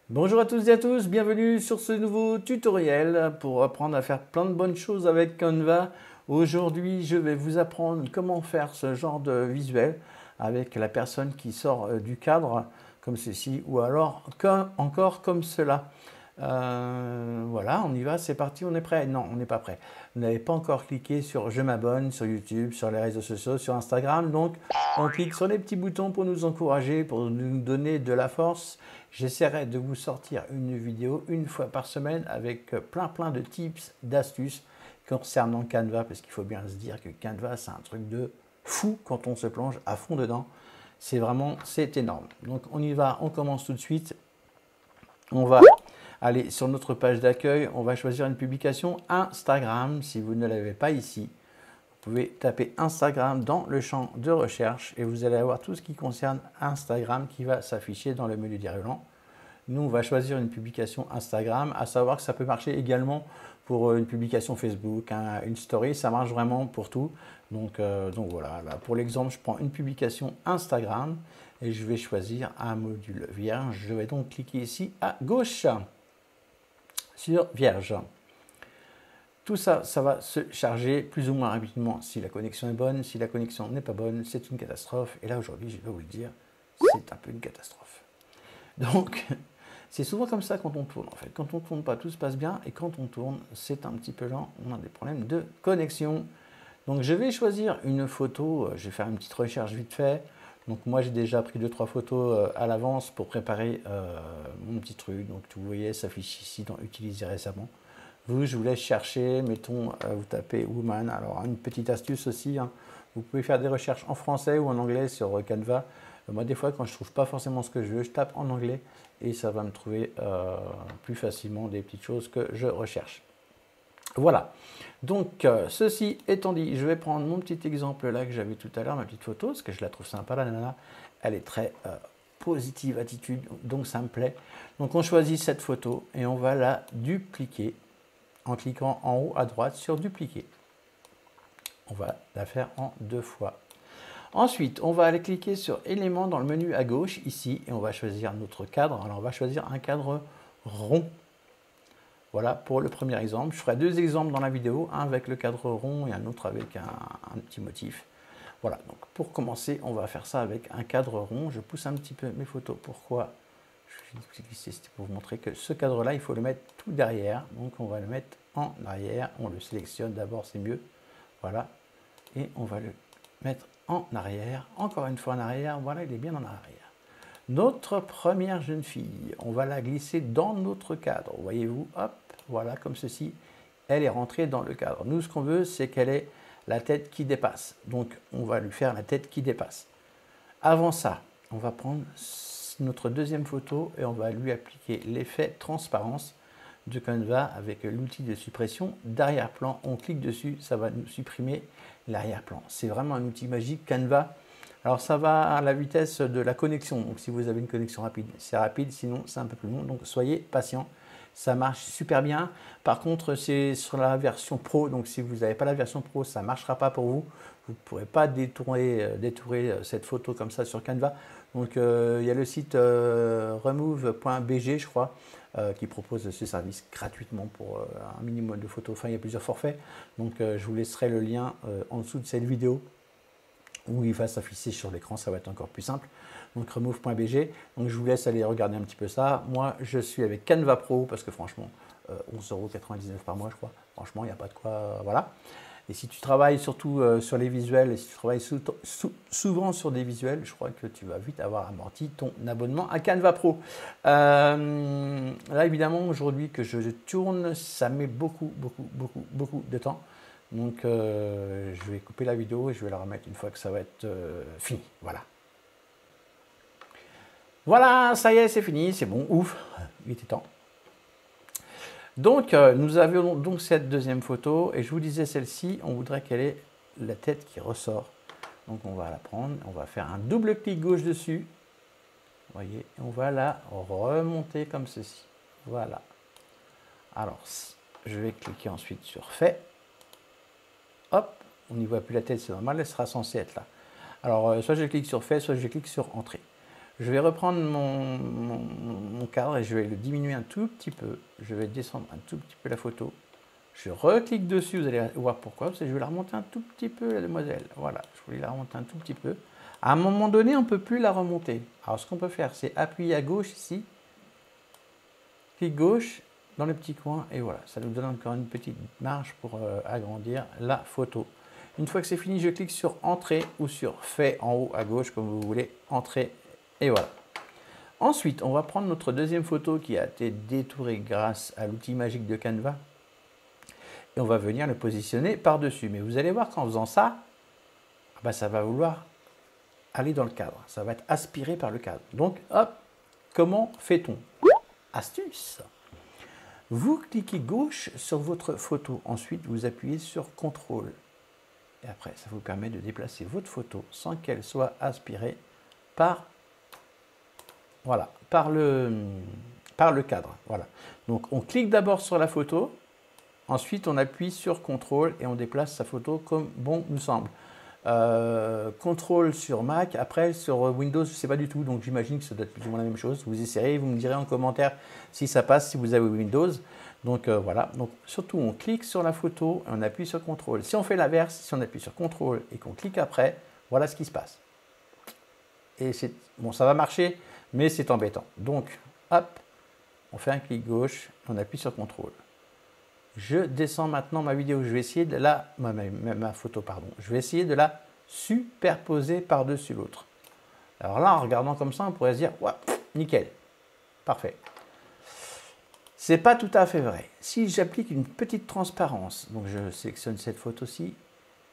Bonjour à tous et à tous, bienvenue sur ce nouveau tutoriel pour apprendre à faire plein de bonnes choses avec Canva. Aujourd'hui, je vais vous apprendre comment faire ce genre de visuel avec la personne qui sort du cadre, comme ceci, ou alors encore comme cela. Voilà, on y va, c'est parti, on est prêt? Non, on n'est pas prêt. Vous n'avez pas encore cliqué sur je m'abonne sur YouTube, sur les réseaux sociaux, sur Instagram. Donc, on clique sur les petits boutons pour nous encourager, pour nous donner de la force. J'essaierai de vous sortir une vidéo une fois par semaine avec plein de tips, d'astuces concernant Canva, parce qu'il faut bien se dire que Canva, c'est un truc de fou quand on se plonge à fond dedans. C'est énorme. Donc, on y va, on commence tout de suite. On va aller sur notre page d'accueil, on va choisir une publication Instagram. Si vous ne l'avez pas ici, vous pouvez taper Instagram dans le champ de recherche et vous allez avoir tout ce qui concerne Instagram qui va s'afficher dans le menu déroulant. Nous, on va choisir une publication Instagram, à savoir que ça peut marcher également pour une publication Facebook, une story, ça marche vraiment pour tout. Donc voilà, là, pour l'exemple, je prends une publication Instagram et je vais choisir un module vierge. Je vais donc cliquer ici à gauche sur vierge. Tout ça, ça va se charger plus ou moins rapidement si la connexion est bonne. Si la connexion n'est pas bonne, c'est une catastrophe. Et là, aujourd'hui, je vais vous le dire, c'est un peu une catastrophe. Donc, c'est souvent comme ça quand on tourne, en fait. Quand on ne tourne pas, tout se passe bien. Et quand on tourne, c'est un petit peu lent. On a des problèmes de connexion. Donc, je vais choisir une photo. Je vais faire une petite recherche vite fait. Donc, moi, j'ai déjà pris 2-3 photos à l'avance pour préparer mon petit truc. Donc, vous voyez, ça s'affiche ici dans Utiliser récemment. Je vous laisse chercher, mettons, vous tapez woman. Alors, une petite astuce aussi, hein. Vous pouvez faire des recherches en français ou en anglais sur Canva. Moi, des fois, quand je ne trouve pas forcément ce que je veux, je tape en anglais et ça va me trouver plus facilement des petites choses que je recherche. Voilà. Donc, ceci étant dit, je vais prendre mon petit exemple là que j'avais tout à l'heure, ma petite photo, parce que je la trouve sympa, la nana. Elle est très positive attitude, donc ça me plaît. Donc, on choisit cette photo et on va la dupliquer en cliquant en haut à droite sur dupliquer. On va la faire en 2 fois. Ensuite, on va aller cliquer sur éléments dans le menu à gauche ici et on va choisir notre cadre. Alors, on va choisir un cadre rond. Voilà pour le premier exemple. Je ferai 2 exemples dans la vidéo, un avec le cadre rond et un autre avec un petit motif. Voilà, donc pour commencer, on va faire ça avec un cadre rond. Je pousse un petit peu mes photos. Pourquoi? C'était pour vous montrer que ce cadre-là, il faut le mettre tout derrière. Donc, on va le mettre en arrière. On le sélectionne d'abord, c'est mieux. Voilà. Et on va le mettre en arrière. Encore une fois en arrière. Voilà, il est bien en arrière. Notre première jeune fille, on va la glisser dans notre cadre. Voyez-vous, hop, voilà, comme ceci. Elle est rentrée dans le cadre. Nous, ce qu'on veut, c'est qu'elle ait la tête qui dépasse. Donc, on va lui faire la tête qui dépasse. Avant ça, on va prendre notre deuxième photo et on va lui appliquer l'effet transparence de Canva avec l'outil de suppression d'arrière-plan. On clique dessus, ça va nous supprimer l'arrière-plan. C'est vraiment un outil magique Canva. Alors ça va à la vitesse de la connexion. Donc si vous avez une connexion rapide, c'est rapide, sinon c'est un peu plus long. Donc soyez patient. Ça marche super bien. Par contre, c'est sur la version Pro. Donc si vous n'avez pas la version Pro, ça ne marchera pas pour vous. Vous ne pourrez pas détourer cette photo comme ça sur Canva. Donc il y a le site remove.bg, je crois, qui propose ce service gratuitement pour un minimum de photos. Enfin, il y a plusieurs forfaits. Donc je vous laisserai le lien en dessous de cette vidéo où il va s'afficher sur l'écran, ça va être encore plus simple. Donc remove.bg. Donc je vous laisse aller regarder un petit peu ça. Moi, je suis avec Canva Pro parce que franchement, 11,99 € par mois, je crois. Franchement, il n'y a pas de quoi. Voilà. Et si tu travailles surtout sur les visuels, et si tu travailles souvent sur des visuels, je crois que tu vas vite avoir amorti ton abonnement à Canva Pro. Là, évidemment, aujourd'hui que je tourne, ça met beaucoup de temps. Donc, je vais couper la vidéo et je vais la remettre une fois que ça va être fini. Voilà. Voilà, ça y est, c'est fini, c'est bon, ouf, il était temps. Donc, nous avions donc cette deuxième photo et je vous disais celle-ci, on voudrait qu'elle ait la tête qui ressort. Donc, on va la prendre, on va faire un double clic gauche dessus. Vous voyez, et on va la remonter comme ceci. Voilà. Alors, je vais cliquer ensuite sur Fait. Hop, on n'y voit plus la tête, c'est normal, elle sera censée être là. Alors, soit je clique sur Fait, soit je clique sur Entrée. Je vais reprendre mon cadre et je vais le diminuer un tout petit peu. Je vais descendre un tout petit peu la photo. Je reclique dessus, vous allez voir pourquoi. Parce que je vais la remonter un tout petit peu, la demoiselle. Voilà, je voulais la remonter un tout petit peu. À un moment donné, on ne peut plus la remonter. Alors, ce qu'on peut faire, c'est appuyer à gauche ici. Clic gauche dans le petit coin. Et voilà, ça nous donne encore une petite marge pour agrandir la photo. Une fois que c'est fini, je clique sur Entrée ou sur Fait en haut à gauche, comme vous voulez. Entrée. Et voilà. Ensuite, on va prendre notre deuxième photo qui a été détourée grâce à l'outil magique de Canva. Et on va venir le positionner par-dessus. Mais vous allez voir qu'en faisant ça, bah, ça va vouloir aller dans le cadre. Ça va être aspiré par le cadre. Donc, hop, comment fait-on? Astuce. Vous cliquez gauche sur votre photo. Ensuite, vous appuyez sur CTRL. Et après, ça vous permet de déplacer votre photo sans qu'elle soit aspirée par, voilà, par le cadre. Voilà. Donc, on clique d'abord sur la photo. Ensuite, on appuie sur CTRL et on déplace sa photo comme bon nous semble. CTRL sur Mac, après sur Windows, je ne sais pas du tout, donc j'imagine que ça doit être plus ou moins la même chose. Vous essayerez, vous me direz en commentaire si ça passe, si vous avez Windows. Donc voilà, donc surtout on clique sur la photo et on appuie sur CTRL. Si on fait l'inverse, si on appuie sur CTRL et qu'on clique après, voilà ce qui se passe. Et c'est bon, ça va marcher, mais c'est embêtant. Donc, hop, on fait un clic gauche, on appuie sur CTRL. Je descends maintenant ma vidéo. Je vais essayer de ma photo, pardon. Je vais essayer de la superposer par-dessus l'autre. Alors là, en regardant comme ça, on pourrait se dire, ouais, nickel, parfait. C'est pas tout à fait vrai. Si j'applique une petite transparence, donc je sélectionne cette photo-ci,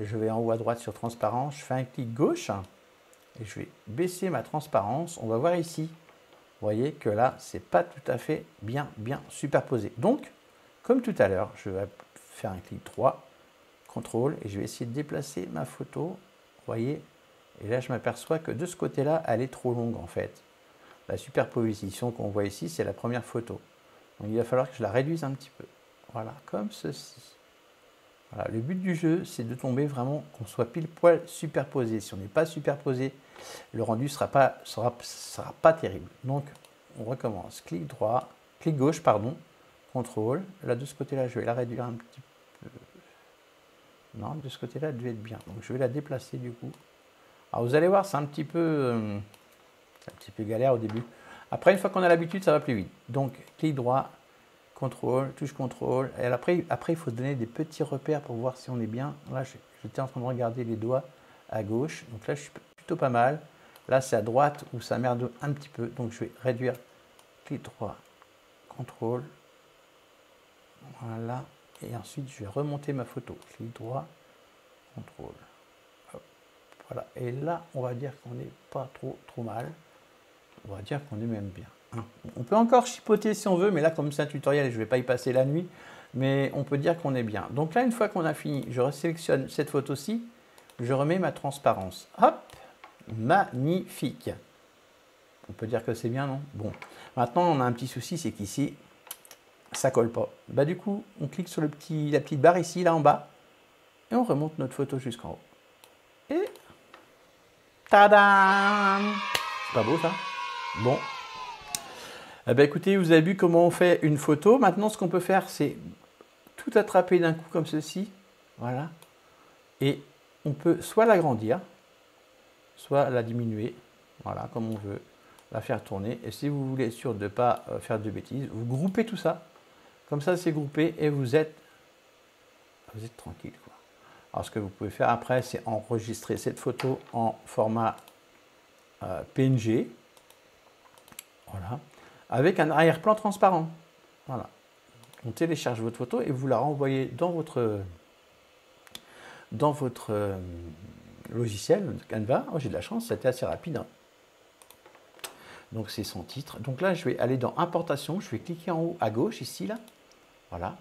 je vais en haut à droite sur transparence, je fais un clic gauche et je vais baisser ma transparence. On va voir ici, vous voyez que là, c'est pas tout à fait bien superposé. Donc, comme tout à l'heure, je vais faire un clic droit, CTRL, et je vais essayer de déplacer ma photo, vous voyez, et là je m'aperçois que de ce côté-là, elle est trop longue en fait. La superposition qu'on voit ici, c'est la première photo. Donc il va falloir que je la réduise un petit peu. Voilà, comme ceci. Voilà, le but du jeu, c'est de tomber vraiment, qu'on soit pile poil superposé. Si on n'est pas superposé, le rendu sera pas terrible. Donc on recommence, clic droit, clic gauche, pardon, CTRL. Là, de ce côté-là, je vais la réduire un petit peu. Non, de ce côté-là, elle devait être bien. Donc, je vais la déplacer du coup. Alors, vous allez voir, c'est un petit peu galère au début. Après, une fois qu'on a l'habitude, ça va plus vite. Donc, clic droit, CTRL, touche CTRL. Et après, il faut se donner des petits repères pour voir si on est bien. Là, j'étais en train de regarder les doigts à gauche. Donc là, je suis plutôt pas mal. Là, c'est à droite où ça merde un petit peu. Donc, je vais réduire, clic droit, CTRL. Voilà, et ensuite je vais remonter ma photo. Clic droit, CTRL. Hop. Voilà, et là on va dire qu'on n'est pas trop mal. On va dire qu'on est même bien. Hein. On peut encore chipoter si on veut, mais là comme c'est un tutoriel, je ne vais pas y passer la nuit, mais on peut dire qu'on est bien. Donc là, une fois qu'on a fini, je resélectionne cette photo-ci, je remets ma transparence. Hop, magnifique. On peut dire que c'est bien, non? Bon, maintenant on a un petit souci, c'est qu'ici, ça colle pas. Bah du coup, on clique sur la petite barre ici, là en bas, et on remonte notre photo jusqu'en haut. Et tadam! C'est pas beau ça? Bon. Eh ben, écoutez, vous avez vu comment on fait une photo. Maintenant, ce qu'on peut faire, c'est tout attraper d'un coup comme ceci. Voilà. Et on peut soit l'agrandir, soit la diminuer. Voilà, comme on veut. La faire tourner. Et si vous voulez être sûr de ne pas faire de bêtises, vous groupez tout ça. Comme ça, c'est groupé et vous êtes tranquille, quoi. Alors, ce que vous pouvez faire après, c'est enregistrer cette photo en format PNG. Voilà. Avec un arrière-plan transparent. Voilà. On télécharge votre photo et vous la renvoyez dans votre logiciel Canva. Oh, j'ai de la chance, c'était assez rapide. Hein. Donc, c'est son titre. Donc là, je vais aller dans Importation. Je vais cliquer en haut à gauche, ici, là. Voilà,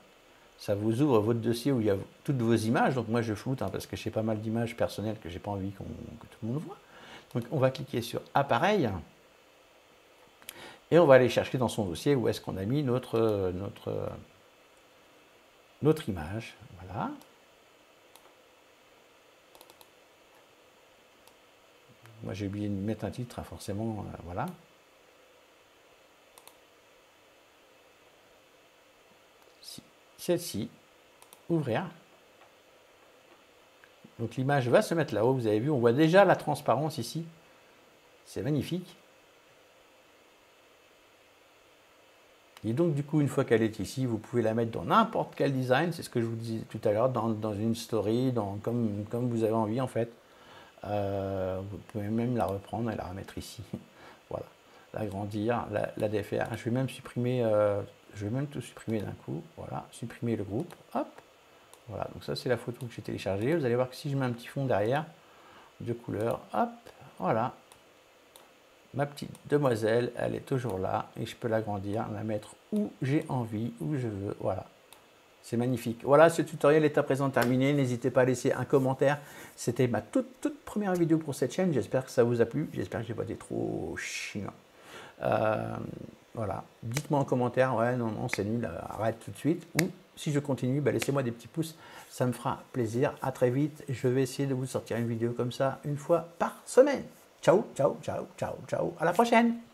ça vous ouvre votre dossier où il y a toutes vos images. Donc moi je floute hein, parce que j'ai pas mal d'images personnelles que j'ai pas envie que tout le monde voit. Donc on va cliquer sur Appareil et on va aller chercher dans son dossier où est-ce qu'on a mis notre image. Voilà. Moi j'ai oublié de mettre un titre, hein, forcément, voilà. Celle-ci, ouvrir. Donc l'image va se mettre là-haut, vous avez vu, on voit déjà la transparence ici. C'est magnifique. Et donc du coup, une fois qu'elle est ici, vous pouvez la mettre dans n'importe quel design, c'est ce que je vous disais tout à l'heure, dans une story, comme vous avez envie en fait. Vous pouvez même la reprendre et la remettre ici. Voilà, l'agrandir, la défaire. Je vais même supprimer, je vais même tout supprimer d'un coup. Voilà, supprimer le groupe. Hop. Voilà, donc ça c'est la photo que j'ai téléchargée. Vous allez voir que si je mets un petit fond derrière, de couleur, hop, voilà. Ma petite demoiselle, elle est toujours là et je peux l'agrandir, la mettre où j'ai envie, où je veux. Voilà, c'est magnifique. Voilà, ce tutoriel est à présent terminé. N'hésitez pas à laisser un commentaire. C'était ma toute première vidéo pour cette chaîne. J'espère que ça vous a plu. J'espère que j'ai pas été trop chiant. Voilà, dites-moi en commentaire, ouais, non, non, c'est nul, arrête tout de suite. Ou si je continue, bah, laissez-moi des petits pouces, ça me fera plaisir. À très vite, je vais essayer de vous sortir une vidéo comme ça une fois par semaine. Ciao, ciao, ciao, ciao, ciao, à la prochaine.